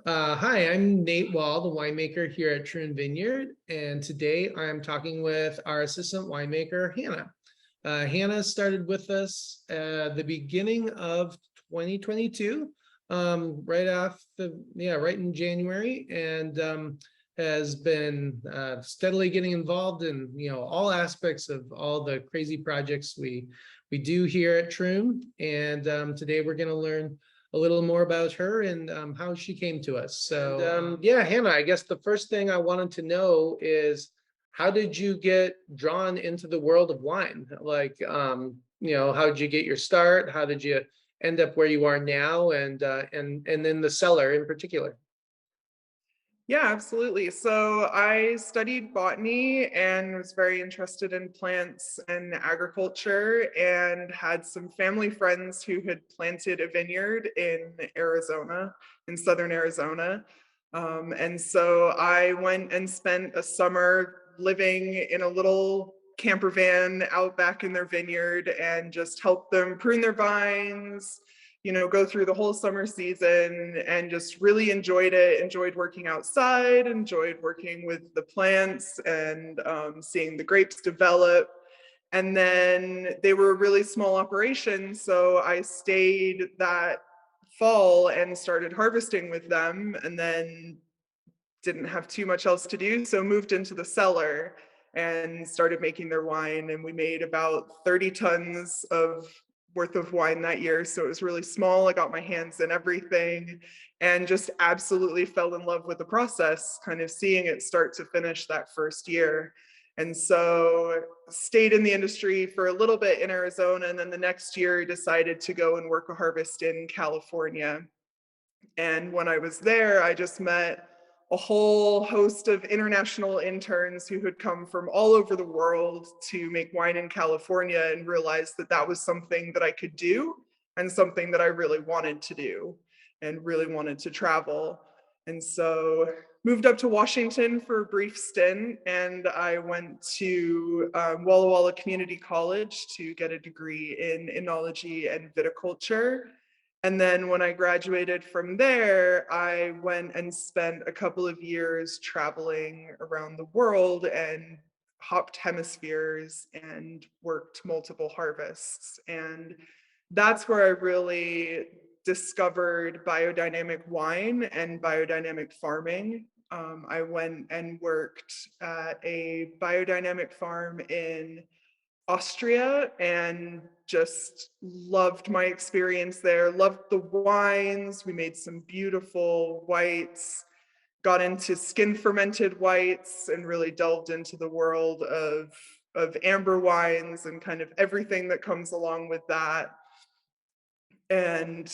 Hi, I'm Nate Wall, the winemaker here at Troon Vineyard, and today I'm talking with our assistant winemaker, Hannah. Hannah started with us at the beginning of 2022, right in January, and has been steadily getting involved in all aspects of all the crazy projects we do here at Troon. And today we're going to learn a little more about her and how she came to us. So, yeah, Hannah, I guess the first thing I wanted to know is how did you get drawn into the world of wine? Like, how did you get your start? How did you end up where you are now, and then the cellar in particular? Yeah, absolutely. So I studied botany and was very interested in plants and agriculture, and had some family friends who had planted a vineyard in Arizona, in southern Arizona. And so I went and spent a summer living in a little camper van out back in their vineyard and just helped them prune their vines, go through the whole summer season, and just really enjoyed it. Enjoyed working outside, enjoyed working with the plants, and seeing the grapes develop. And then they were a really small operation. So I stayed that fall and started harvesting with them, and then didn't have too much else to do. So moved into the cellar and started making their wine. And we made about 30 tons of worth of wine that year. So it was really small. I got my hands in everything and just absolutely fell in love with the process, kind of seeing it start to finish that first year. And so stayed in the industry for a little bit in Arizona. And then the next year decided to go and work a harvest in California. And when I was there, I just met a whole host of international interns who had come from all over the world to make wine in California, and realized that that was something that I could do and something that I really wanted to do and really wanted to travel. And so moved up to Washington for a brief stint, and I went to Walla Walla Community College to get a degree in enology and viticulture. And then when I graduated from there, I went and spent a couple of years traveling around the world and hopped hemispheres and worked multiple harvests. And that's where I really discovered biodynamic wine and biodynamic farming. I went and worked at a biodynamic farm in Austria and just loved my experience there. Loved the wines. We made some beautiful whites, got into skin fermented whites, and really delved into the world of amber wines and kind of everything that comes along with that. And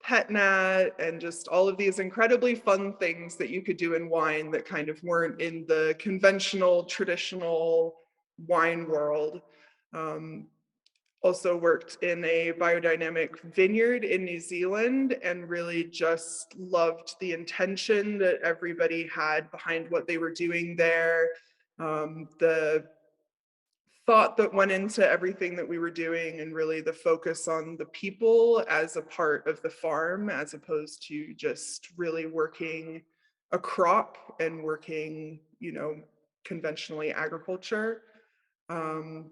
pet nat, and just all of these incredibly fun things that you could do in wine that kind of weren't in the conventional, traditional wine world. Um, Also worked in a biodynamic vineyard in New Zealand, and really just loved the intention that everybody had behind what they were doing there. The thought that went into everything that we were doing, and really the focus on the people as a part of the farm, as opposed to just really working a crop and working, conventionally agriculture. Um,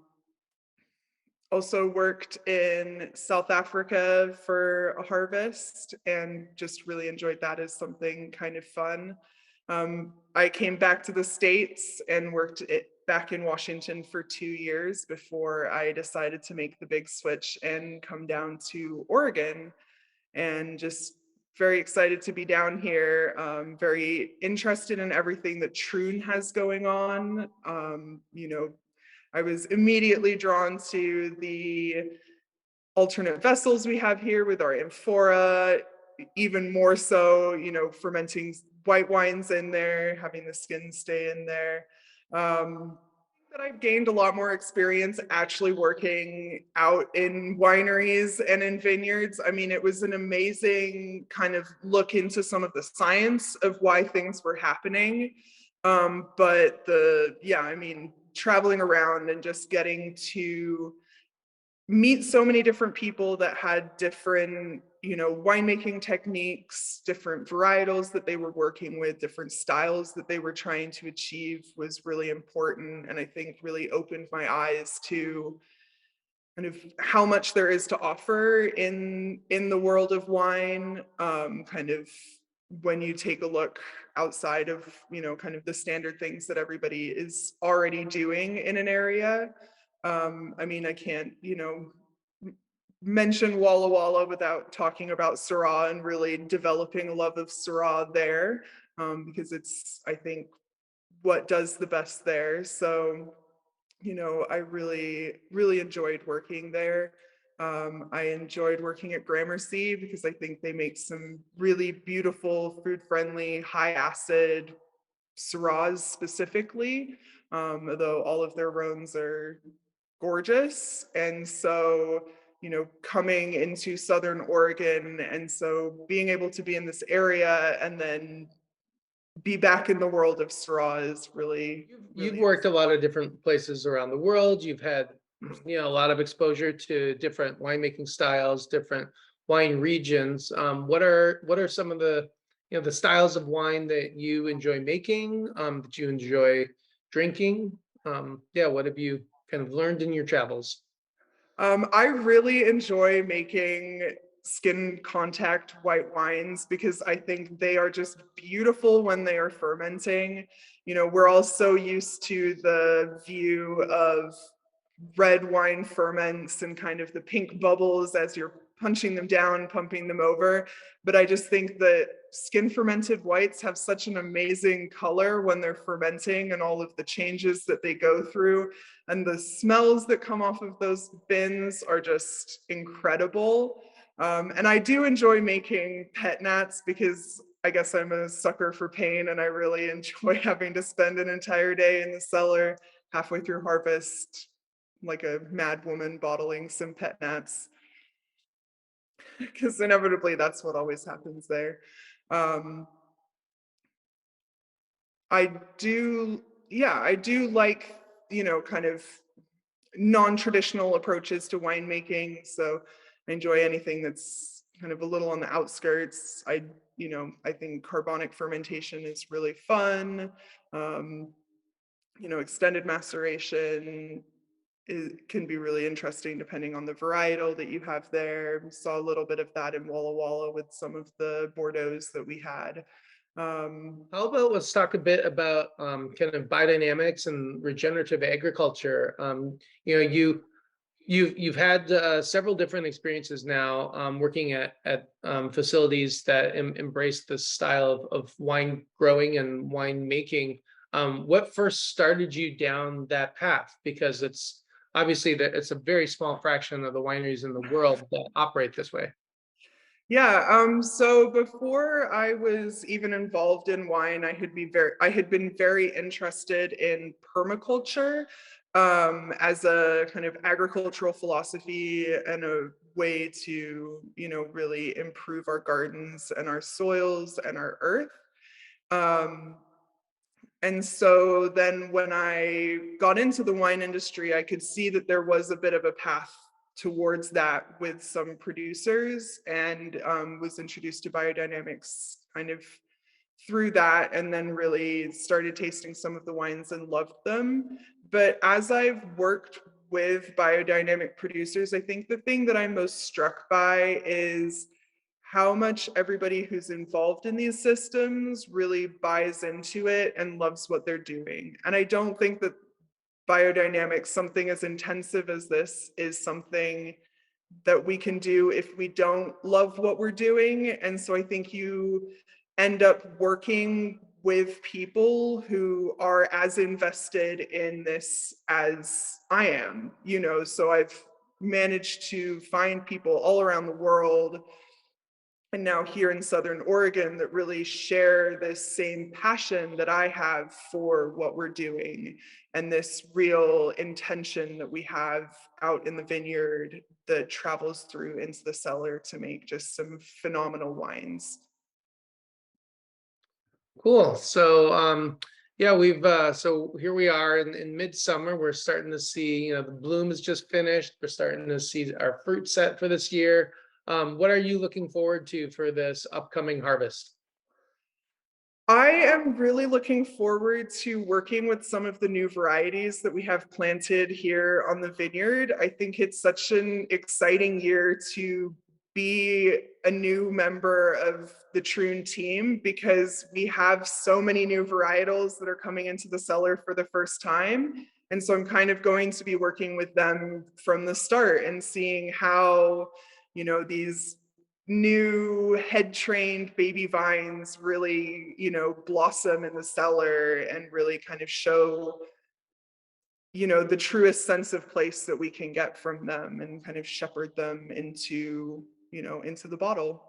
Also worked in South Africa for a harvest, and just really enjoyed that as something kind of fun. I came back to the States and worked it back in Washington for 2 years before I decided to make the big switch and come down to Oregon. And just very excited to be down here. Very interested in everything that Troon has going on. I was immediately drawn to the alternate vessels we have here with our amphora, even more so, fermenting white wines in there, having the skin stay in there. That I've gained a lot more experience actually working out in wineries and in vineyards. I mean, it was an amazing kind of look into some of the science of why things were happening. But yeah, I mean, traveling around and just getting to meet so many different people that had different, winemaking techniques, different varietals that they were working with, different styles that they were trying to achieve was really important. And I think really opened my eyes to kind of how much there is to offer in the world of wine. Kind of when you take a look outside of, kind of the standard things that everybody is already doing in an area. I mean, I can't, mention Walla Walla without talking about Syrah and really developing a love of Syrah there, because it's, I think, what does the best there. So, I really, really enjoyed working there. I enjoyed working at Gramercy because I think they make some really beautiful, food-friendly, high-acid Syrahs specifically, though all of their Rhones are gorgeous. And so, coming into Southern Oregon, and so being able to be in this area and then be back in the world of Syrah is really, You've really worked a awesome. lot of different places around the world. You've had, a lot of exposure to different winemaking styles, different wine regions. What are some of the, the styles of wine that you enjoy making, that you enjoy drinking? Yeah, what have you kind of learned in your travels? I really enjoy making skin contact white wines because I think they are just beautiful when they are fermenting. We're all so used to the view of red wine ferments and kind of the pink bubbles as you're punching them down, pumping them over. But I just think that skin fermented whites have such an amazing color when they're fermenting and all of the changes that they go through. And the smells that come off of those bins are just incredible. And I do enjoy making pet nats because I guess I'm a sucker for pain and I really enjoy having to spend an entire day in the cellar halfway through harvest like a mad woman bottling some pet nats because inevitably that's what always happens there. Um, I do, yeah, I do like, kind of non-traditional approaches to winemaking. So I enjoy anything that's kind of a little on the outskirts. I think carbonic fermentation is really fun. Um, extended maceration, it can be really interesting depending on the varietal that you have there. We saw a little bit of that in Walla Walla with some of the Bordeaux's that we had. How about let's talk a bit about kind of biodynamics and regenerative agriculture. You've had several different experiences now, working at facilities that embrace this style of wine growing and wine making. What first started you down that path? Because it's obviously that it's a very small fraction of the wineries in the world that operate this way. Yeah, so before I was even involved in wine, I had been very interested in permaculture, as a kind of agricultural philosophy and a way to, really improve our gardens and our soils and our earth. Um, and so then when I got into the wine industry, I could see that there was a bit of a path towards that with some producers, and was introduced to biodynamics kind of through that, and then really started tasting some of the wines and loved them. But as I've worked with biodynamic producers, I think the thing that I'm most struck by is how much everybody who's involved in these systems really buys into it and loves what they're doing. And I don't think that biodynamics, something as intensive as this, is something that we can do if we don't love what we're doing. And so I think you end up working with people who are as invested in this as I am, so I've managed to find people all around the world and now here in Southern Oregon that really share this same passion that I have for what we're doing and this real intention that we have out in the vineyard that travels through into the cellar to make just some phenomenal wines. Cool. So, Yeah, we've so here we are in midsummer. We're starting to see, the bloom is just finished. We're starting to see our fruit set for this year. What are you looking forward to for this upcoming harvest? I am really looking forward to working with some of the new varieties that we have planted here on the vineyard. I think it's such an exciting year to be a new member of the Troon team because we have so many new varietals that are coming into the cellar for the first time. And so I'm kind of going to be working with them from the start and seeing how, these new head trained baby vines really blossom in the cellar and really kind of show the truest sense of place that we can get from them and kind of shepherd them into the bottle.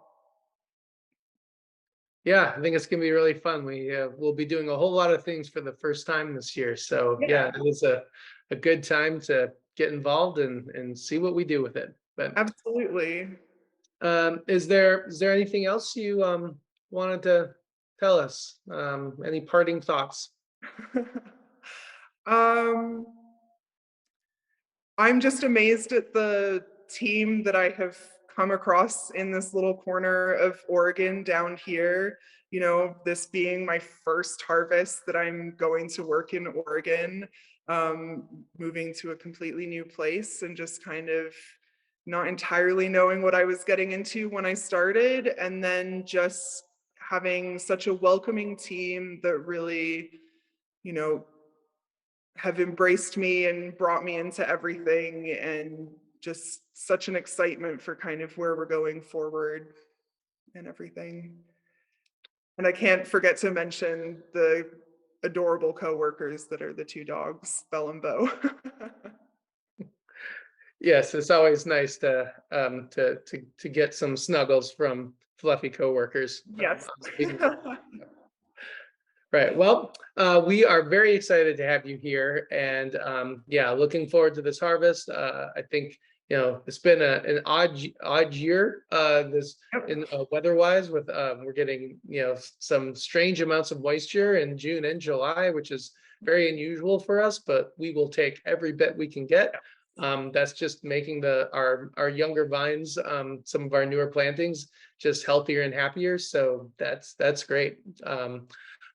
Yeah, I think it's gonna be really fun. We'll be doing a whole lot of things for the first time this year. So yeah, Yeah, it is a good time to get involved and see what we do with it. But absolutely. is there anything else you wanted to tell us? Any parting thoughts? um I'm just amazed at the team that I have come across in this little corner of Oregon down here. This being my first harvest that I'm going to work in Oregon, moving to a completely new place and just kind of not entirely knowing what I was getting into when I started. And then just having such a welcoming team that really, you know, have embraced me and brought me into everything, and just such an excitement for kind of where we're going forward and everything. And I can't forget to mention the adorable coworkers that are the two dogs, Belle and Bo. Yes, it's always nice to get some snuggles from fluffy coworkers. Yes. Right. Well, we are very excited to have you here, and yeah, looking forward to this harvest. I think it's been an odd year. This Yep. in weather-wise, with we're getting some strange amounts of moisture in June and July, which is very unusual for us. But we will take every bit we can get. That's just making our younger vines, some of our newer plantings, just healthier and happier. So that's great.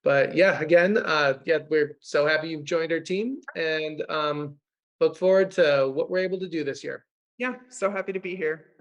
But yeah, again, yeah, we're so happy you've joined our team, and look forward to what we're able to do this year. Yeah, so happy to be here.